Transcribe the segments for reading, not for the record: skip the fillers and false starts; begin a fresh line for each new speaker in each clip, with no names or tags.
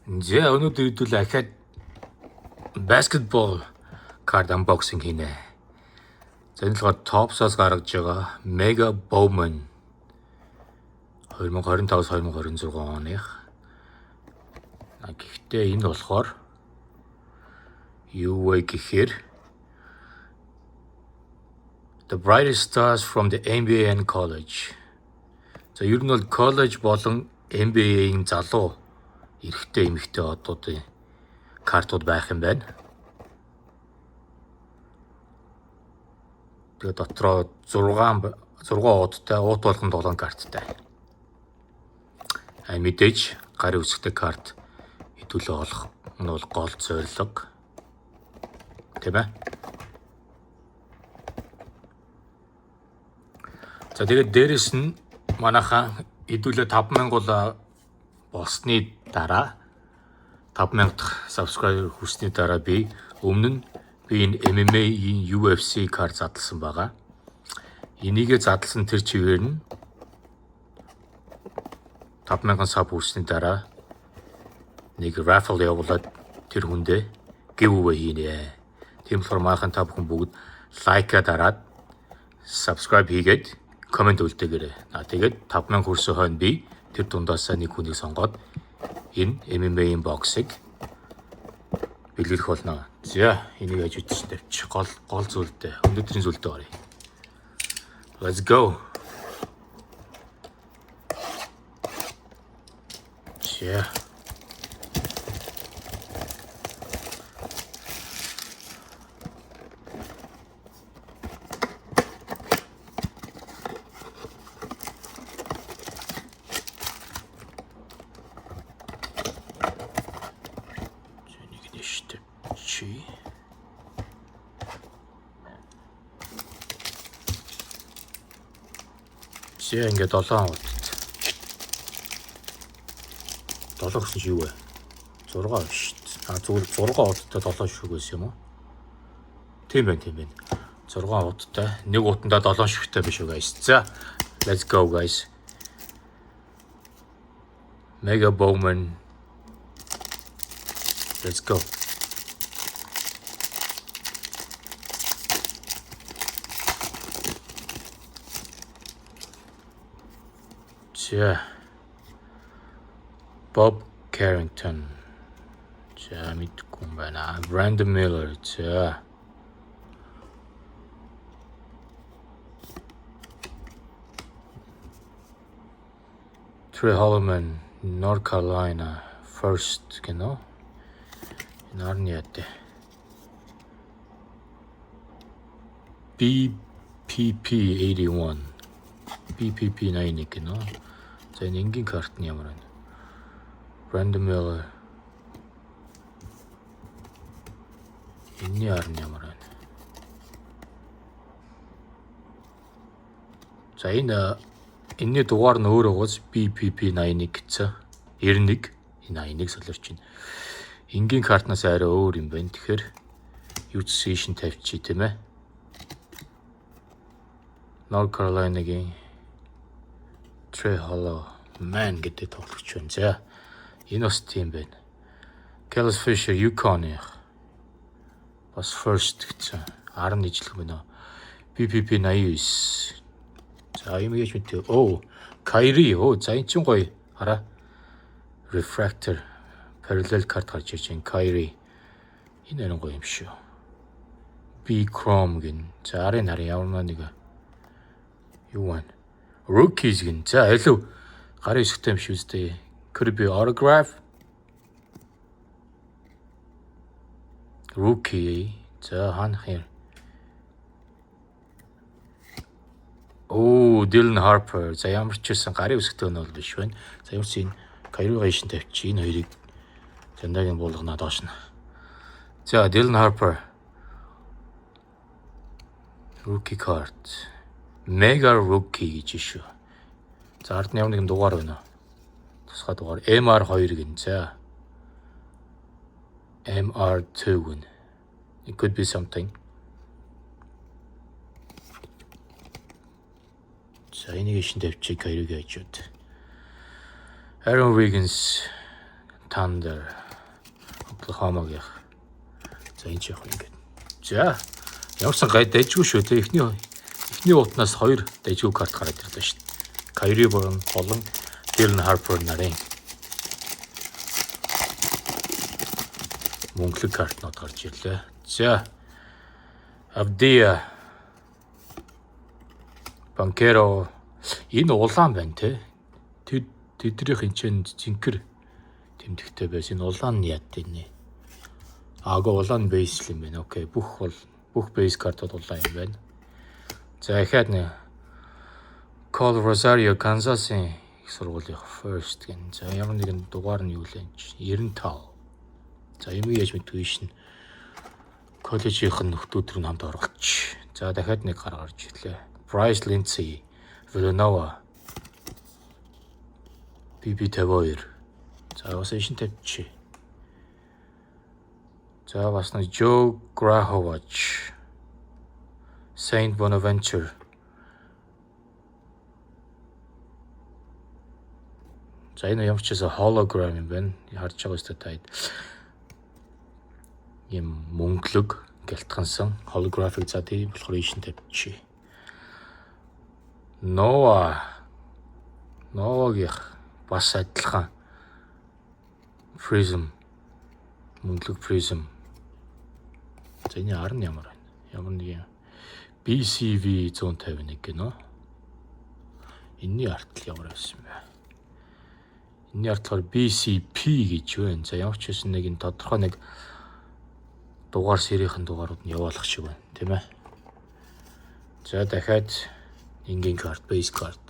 이제 өнөөдөр дахиад basketball card unboxing хийнэ. За энэ болохоор Topps-аас гаргаж байгаа Mega Bowman 2025-2026 оных. Гэхдээ энэ болохоор юу вэ гэхээр The brightest stars from the NBA and college. За ер нь бол college болон NBA-ийн залуу эрэгтэй эмэгтэй одуудын картууд байх юм байна. Тэгээ дотроо 6 удтай, уут болгон 7 карттай. Мэдээж гарын үсгтэй карт хэдүүлээ олох нь бол гол зорилго. Тийм ээ. За тэгээд дээрэс нь манайхаа хэдүүлээ 5000 болсны дараа 5000 дахь subscriber хүссний дараа би өмнө нь энэ MMA-ийн UFC карт задлсан байгаа. Энийгээ задлсан тэр чигээр нь 5000 саб хүссний дараа нэг raffle явуулаад тэр хүндээ giveaway хийнэ. Тийм болохоор манайхан та бүхэн бүгд лайка дараад subscribe хийгээд комент үлдээгээрэй. Тэгээд 5000 хүрсэн хойно би тэр дундаасаа нэг хүнийг сонгоод энэ MMA-ийн боксыг бэлгэлэх болно. За энийг аж үтж тавьчих. Гол зүйлдээ өнөөдрийн зүйлдээ оръё. Let's go. Yeah. Зэ ингээд 7 удаа. 7 гэсэн чи юу вэ? 6 биш. Зүгээр 6 удаа 7 шүг байсан юм уу? Тийм байна. 6 удаа нэг утандаа 7 шүгтэй биш үү guys. За, let's go guys. Mega Bowman. Let's go. 자, Bob Carrington. 자, 믿고 봐나. Brandon Miller. 자, Trey Holloman, North Carolina. First, genau. Narniate. BPP 81. BPP 90 genau. За энэ энгийн карт нь ямар байна? Brandon Miller. Энэний ар нь ямар байна? За энэний дугаар нь өөр угаас BPP 81 гэсэн. 91 энэ 81 солирч байна. Энгийн картнаас арай өөр юм байна. Тэгэхээр юу ч сешн тавьчих тийм ээ. North Carolina-гийн Trey Holloman гэдэг тоглогч байна. За энэ бас тийм байна. Kellis Fisher Yukon-ийн бас first гэсэн 10 нийтлэг байна. BPP 89. За юм яаж мэдээ. Kyrie. За энэ чинь гоё. Хараа. Refractor parallel card гарч ирж байна. Kyrie. Энэ нэг гоё юм шүү. B Chrome гин. За арын ямар нэг юу вэ? Rookies гин. За илүү гарын хэсэгтэй юм шүү дээ. Could be autograph. Rookie. За ханах юм. Dylan Harper. За ямар ч байсан гарын хэсэгтэй нь бол биш байна. За ямар ч энэ Kyrie-гийн шин тавьчих. Энэ хоёрыг зандагийн болгоно доош нь. За Dylan Harper. Rookie card. Mega Rookie гэж шүү. За ард нь ямар нэгэн дугаар байна. Тусгай дугаар MR2 гин. За MR2 гин. It could be something. За энийг шин тавьчих Kyrie-гийн хажууд. Aaron Wiggins Thunder. Oklahoma-гийн. За энэ ч яг ингэж. За ямарсан гай дайжгүй шүү те. Эхний утнаас 2 дайжгүй карт гараад ирлээ шүү дээ. Kyrie болон Dylan Harper нарын мөнгөлөг картнууд гарч ирлээ. За Avdia Banchero энэ улаан байна те. Тэднийх энэ зинкэр тэмдэгтэй байсан. Энэ улаан нь яд дээ. Улаан бейс юм байна. Окей. Бүх бейс картууд улаан юм байна. За ихээд нэ Col Rosario Kansas-ийн их сургуулийн first гэн. За ямар нэгэн дугаар нь юу лээ? 95. За юм яаж мэдгүй шин. Коллежийн нөхдүүд рүү хамт оруулч. За дахиад нэг гарч ирлээ. Bryce Lindsey, Villanova. BB52. За бас ишин тавьчих. За бас нэг Joe Grahovich, Saint Bonaventure. За энэ ямар ч гэсэн hologram юм байна. Харж байгаа өстэй таад. Ийм мөнгөлөг гэлтгансан holographic за тийм болохоор ишин тавьчих. Новагийн бас адилхан prism мөнгөлөг prism. За энэ ар нь ямар байна? Ямар нэг юм BCV 151 гэнэ. Энийний артл ямар байсан бэ? Энийний артлаар BCP гэж байна. За ямар ч байсан нэг энэ тодорхой нэг дугаар серийн дугаарууд нь явуулах шиг байна, тийм ээ. За дахиад ингийн карт, base карт.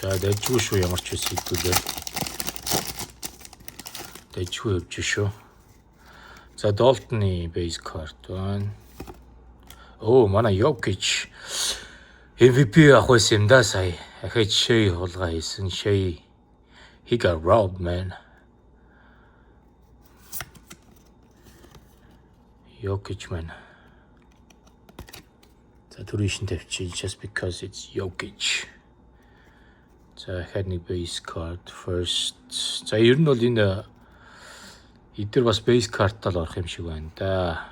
За дэжгүй шүү ямар ч байсан хэдүүлээ. Дэжгүй явж шүү. За Dalton-ы base карт байна. Манай Jokic MVP авах байсан юм да сая. Ахиж Shea хулгай хийсэн. Shea he got robbed, man. Jokic man. За түрүүшин тавьчих just because it's Jokic. За had нэг base card first. За ер нь бол энэ эдгээр бас base card-тал орох юм шиг байна да.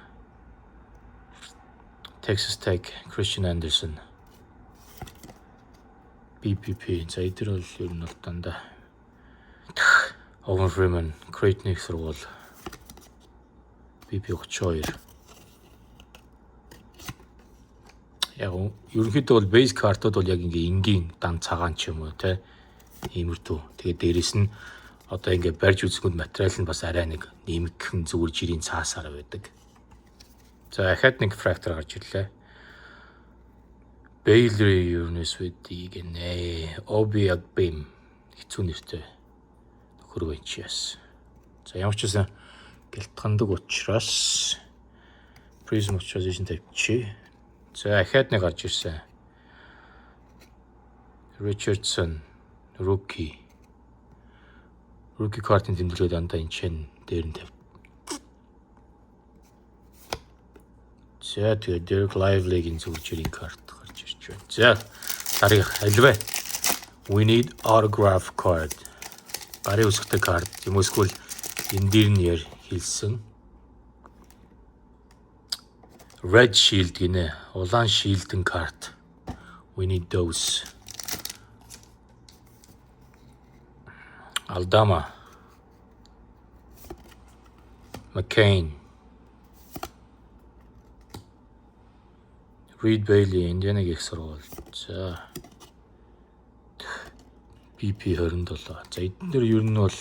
Texas Tech, Christian Anderson. BPP. За эдгээр бол ер нь бол дандаа. Owen Freeman, Creighton-ийн сургууль. BP32. Яг ерөнхийдөө бол base card-ууд бол яг ингээ энгийн дан цагаан ч юм уу те иймэрдүү. Тэгээд дээрэс нь одоо ингээ барьж үзэхэд материал нь бас арай нэг нэмэгхэн зүгээр жирийн цаасаар байдаг. За дахиад нэг fractor гарч ирлээ. Baylor University гэнэ. Obiagbim хэцүү нэртэй нөхөр байчаас. За ямар ч байсан гэлтгандаг учраас prism учраас ишин тавьчих. За дахиад нэг гарч ирсэн. Richardson rookie картын тэмдэглээд дандаа энэ чин дээр нь тавь. За тэгээд Derek Lively-гийн зүгжирийн карт гарч ирж байна. За дараах альвэ. We need autograph card. Гарын үсгтэй карт юм эсвэл энэ дээр нь хэлсэн. Red Shield гинэ. Улаан шилдэн карт. We need those. Aldama. McCain. Reed Bailey, Indiana-гийн их сургууль. За. BP27. За эдгээр ер нь бол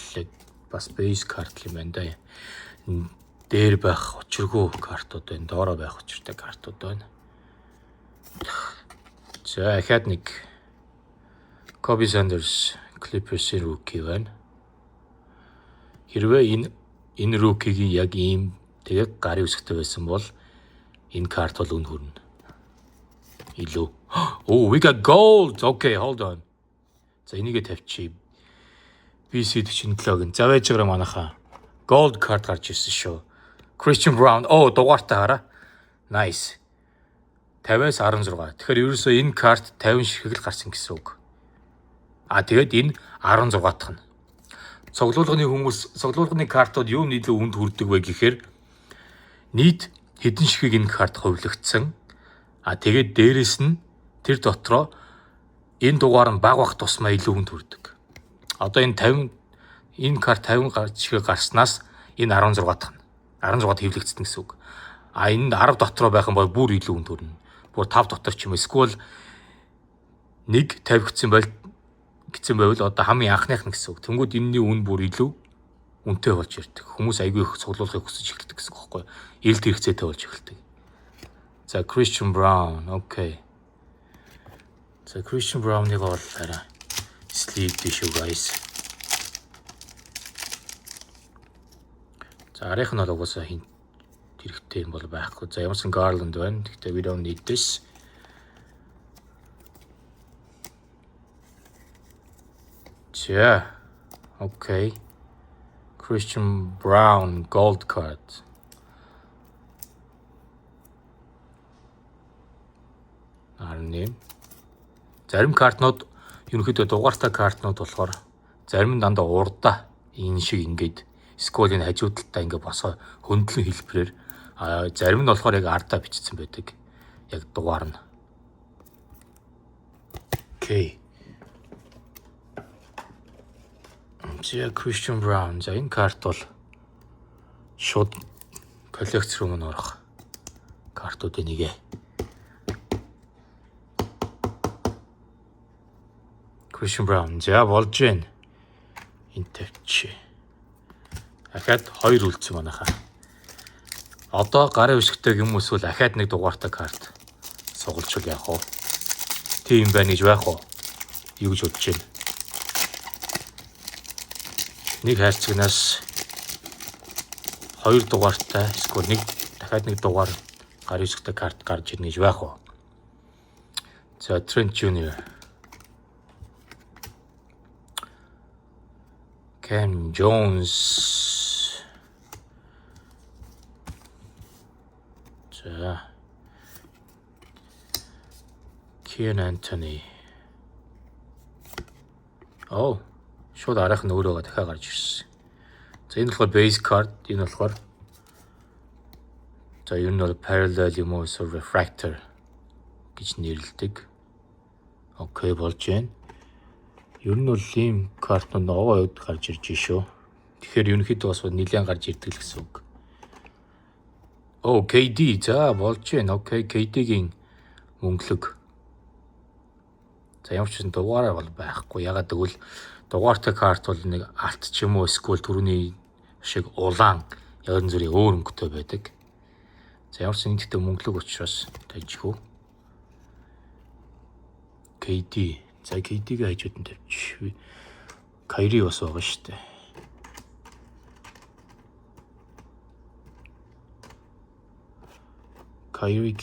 бас base card юм байна да. Дээр байх учиргүй картууд байна. Доороо байх учиртай картууд байна. За дахиад нэг Kobe Sanders Clippers-ийн rookie байна. Хэрвээ энэ rookie-гийн яг ийм тэгээд гарын үсгтэй байсан бол энэ карт бол үн хүрнэ. Илүү. Oh, we got gold. Okay, hold on. За энийгээ тавьчих. BC47-гийн. За байж байгаа манайхаа. Gold card гарч ирсэн шүү. Christian Brown. Дугаартай хараа. Nice. 50-аас 16. Тэгэхээр ерөөсөө энэ карт 50 шиг л гарсан гэсэн үг. Тэгээд энэ 16 дахь нь. Цуглуулгын картууд юу нийлүү үнд хүрдэг вэ гэхээр нийт хэдэн шихийг энэ карт хувилагдсан. Тэгээд дээрэс нь тэр дотроо энэ дугаар нь баг тусмаа илүү хүнд хүрдэг. Одоо энэ карт 50 шихийг гарснаас энэ 16 дахь нь. 16-д хэвлэгдсэн гэсэн үг. Энэ 10 дотроо байх юм бол бүр илүү хүнд хүрнэ. Бүр 5 дотор ч юм эсвэл 1 тавигдсан байвал одоо хамгийн анхных нь гэсэн үг. Тэнгүүд энэний үн бүр илүү үнэтэй болж ирдэг. Хүмүүс айгүй их цуглуулахыг хүсэж эхэлдэг гэсэн үг байхгүй юу? Илт хэрэгцээтэй болж эхэлдэг. За Christian Brown, окей. За Christian Brown-ыг бол арай sleeve шүү guys. За арийнх нь бол угаасаа хэрэгтэй юм бол байхгүй. За Emerson Garland байна. Гэхдээ we don't need this. За окей. Christian Brown gold card. Зарим картнууд ерөнхийдөө дугаартай картнууд болохоор зарим нь дандаа урдаа энэ шиг ингээд сколийн хажуу талдаа ингээд босоо хөндлөн хэлбэрээр зарим нь болохоор яг ардаа бичсэн байдаг. Яг дугаар нь. Окей. За Christian Brown. За энэ карт бол шууд коллекц руу мөн орох картуудын нэг. Christian Brown. За болж байна. Энэ тавьчих. Ахаад 2 үлдсэн манайхаа. Одоо гарын өсгтэй юм эсвэл ахаад нэг дугаартай карт сугалжвал яах вэ? Тийм байна гэж байх уу? Юу гэж бодож байна? Нэг хайрцагнаас 2 дугаартай эсвэл дахиад нэг дугаар гарын өсгтэй карт гарч ирнэ гэж байх уу? За Trent Jr. Cam Jones. 자, Kian Anthony. шууд арайх нь өөрөөгөө дахиад гарч ирсэн. За энэ болохоор base card, энэ болохоор за ер нь бол parallel юм уу refractor гэж нэрлэдэг. Окей болж байна. Ер нь бол ийм картууд овоо үед гарч ирж шүү. Тэгэхээр ерөнхийдөө бас нэлээд гарч ирдэг л гэсэн үг. KD за болж байна. Окей, KD-гийн мөнгөлөг. За ямар ч юм дугаараа бол байхгүй. Ягаад гэвэл дугаартай карт бол нэг алт ч юм уу эсвэл түрүүний шиг улаан янз бүрийн өөр өнгөтэй байдаг. За ямар ч юм гэхдээ мөнгөлөг учраас тавьчихв. KD. За KD-г хажууд нь тавьчих. Kyrie бас байгаа шүү дээ. Kyrie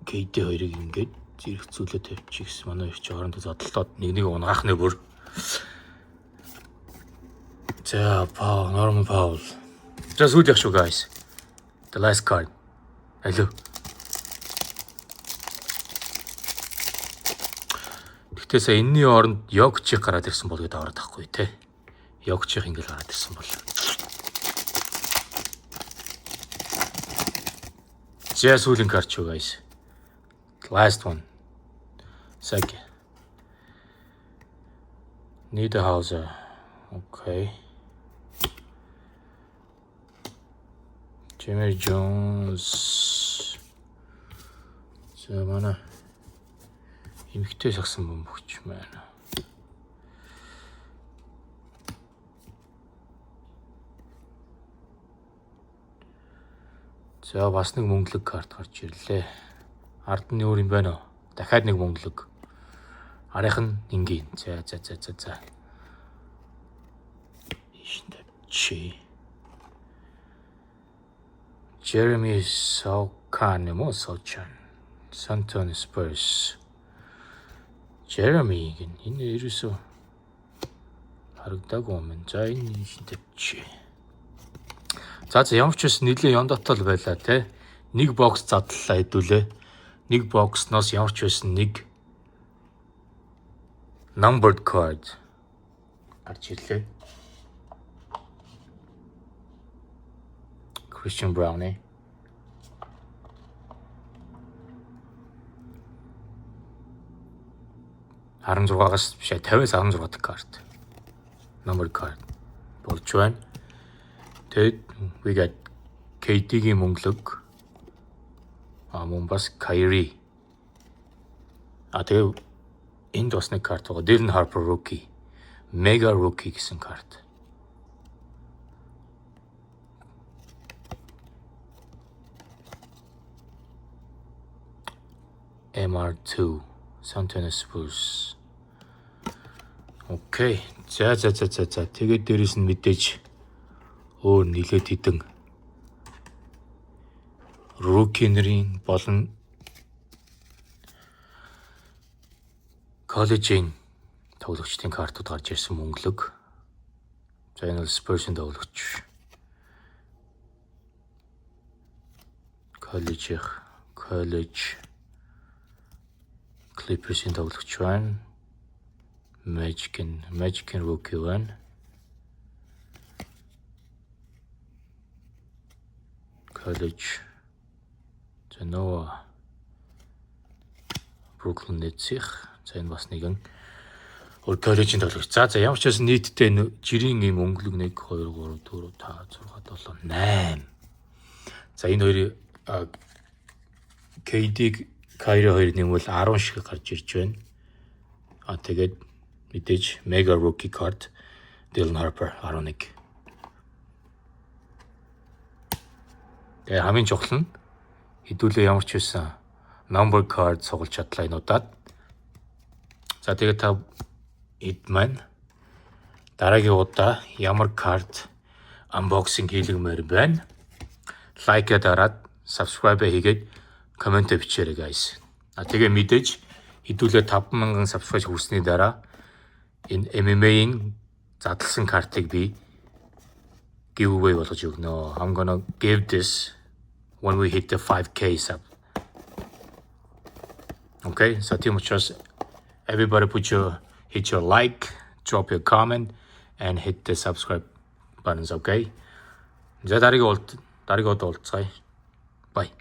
KD хоёрыг ингээд зэрэгцүүлээ тавьчих гэсэн манай их хоорондоо зодтолтоод нэг унгаах нэ бүр. За Norman Powell. За сүүл явах шүү guys. The last card. Hello. Тэгтээсээ энэний оронд Йокичийг гараад ирсэн бол гэдэг аваад тахгүй те. Йокичийг ингээл гараад ирсэн бол. За сүүлийн карт шүү guys. Last one. Second. Niederhauser. Okay. Jimmy Jones. За манай эмхтэй сагсан бөмбөгч байна. За бас нэг мөнгөлөг карт гарч ирлээ. Ард нь өөр юм байна уу? Дахиад нэг мөнгөлөг. Арийнх нь ингийн. За. Ишнэ. Jeremy Sochan юм уу? Sochan. San Antonio Spurs. Jeremy гин энэ ерөөсөө харагдаагүй юм. За энэ тавьчих. За ямар ч үс нэлээд яндатал байлаа те. Нэг бокс задлаа хэдүүлээ. Нэг боксноос ямар ч байсан нэг Numbered card. Гарч ирлээ. Christian Brown eh. (16-аас) биш 50-аас 16 дахь карт. Numbered card. Болж байна. Тэгэд we got KD-гийн мөнгөлөг. Мөн бас Kyrie. Тэгээ энд бас нэг карт байгаа. Dylan Harper rookie. Mega rookie гэсэн карт. MR2 San Antonio Spurs. Окей. За. Тэгээд дээрэс нь мэдээж өөр нилээд хитэн rookie нарын болон коллежийн тоглогчдын картууд гарч ирсэн мөнгөлөг. За энэ бол Spurs-ын тоглогч. College Clippers-ийн тоглогч байна. Magic-ийн rookie байна. College. За Noah Brooklyn Nets-ийн. За энэ бас нэгэн өөр коллежийн тоглогч. За ямар ч байсан нийтдээ жирийн ийм өнгөлөг 1 2 3 4 5 6 7 8. За энэ хоёрын KD Kyrie хоёр нэмвэл 10 шиг гарч ирж байна. Тэгээд мэдээж Mega Rookie card Dylan Harper 11. Тэгээ хамгийн чухал нь хэдүүлээ ямар ч байсан number card цуглаж чадлаа энэ удаад. За тэгээд та эд маань дараагийн удаа ямар карт unboxing хийлгэмээр байна. Лайк дараад subscribe хийгээд комент бичээрэй guys. Тэгээ мэдээж хэдүүлээ 5,000 subscribe хүрсний дараа энэ MMA-ийн задлсан картыг би giveaway болгож өгнө. I'm gonna give this when we hit the 5K sub. Okay, so тийм учраас everybody hit your like, drop your comment and hit the subscribe buttons, okay? За дараагийн удаа уулзцгаая. Bye.